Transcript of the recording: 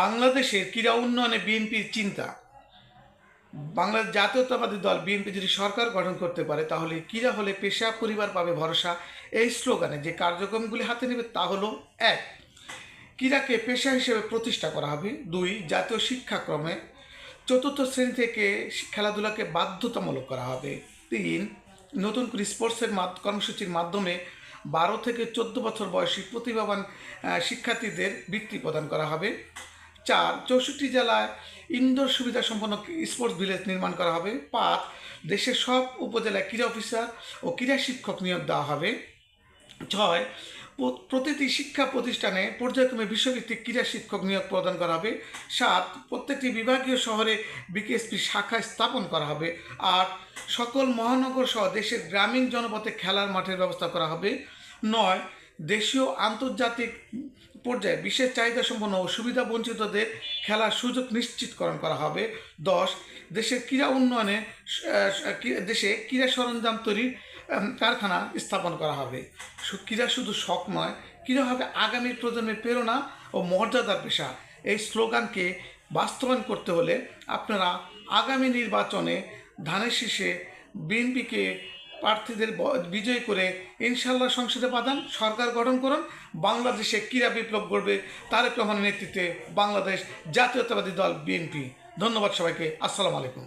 বাংলাদেশের ক্রীড়া উন্নয়নে বিএনপির চিন্তা। বাংলাদেশ জাতীয়তাবাদী দল বিএনপি যদি সরকার গঠন করতে পারে তাহলে ক্রীড়া হলে পেশা, পরিবার পাবে ভরসা। এই স্লোগানে যে কার্যক্রমগুলি হাতে নেবে তা হলো: 1. ক্রীড়াকে পেশা হিসেবে প্রতিষ্ঠা করা হবে। 2. জাতীয় শিক্ষাক্রমে 4র্থ শ্রেণী থেকে খেলাধুলাকে বাধ্যতামূলক করা হবে। 3. নতুন করে স্পোর্টসের কর্মসূচির মাধ্যমে 12 থেকে 14 বছর বয়সী প্রতিভাবান শিক্ষার্থীদের বৃত্তি প্রদান করা হবে। 4. 64 জেলায় ইনডোর সুবিধা সম্পন্ন স্পোর্টস ভিলেজ নির্মাণ করা হবে। 5. দেশের সব উপজেলায় ক্রীড়া অফিসার ও ক্রীড়া শিক্ষক নিয়োগ দেওয়া হবে। 6. প্রতিটি শিক্ষা প্রতিষ্ঠানে পর্যায়ক্রমে বিশ্বভিত্তিক ক্রীড়া শিক্ষক নিয়োগ প্রদান করা হবে। 7. প্রত্যেকটি বিভাগীয় শহরে বিকেএসপি শাখা স্থাপন করা হবে। 8. সকল মহানগর সহ দেশের গ্রামীণ জনপথে খেলার মাঠের ব্যবস্থা করা হবে। 9. দেশীয় আন্তর্জাতিক পর্যায়ে বিশেষ চাহিদা সম্পন্ন ও সুবিধা বঞ্চিতদের খেলার সুযোগ নিশ্চিতকরণ করা হবে। 10. দেশের ক্রীড়া উন্নয়নে দেশে ক্রীড়া সরঞ্জাম তৈরির কারখানা স্থাপন করা হবে। ক্রীড়া শুধু শখ নয়, ক্রীড়া হবে আগামী প্রজন্মের প্রেরণা ও মর্যাদার পেশা। এই স্লোগানকে বাস্তবায়ন করতে হলে আপনারা আগামী নির্বাচনে ধানের শীষে বিএনপিকে প্রার্থীদের বিজয় করে ইনশাল্লাহ সংসদে পাঠান, সরকার গঠন করুন। বাংলাদেশে ক্রীড়া বিপ্লব গড়বে তারেক রহমানের নেতৃত্বে বাংলাদেশ জাতীয়তাবাদী দল বিএনপি। ধন্যবাদ সবাইকে। আসসালামু আলাইকুম।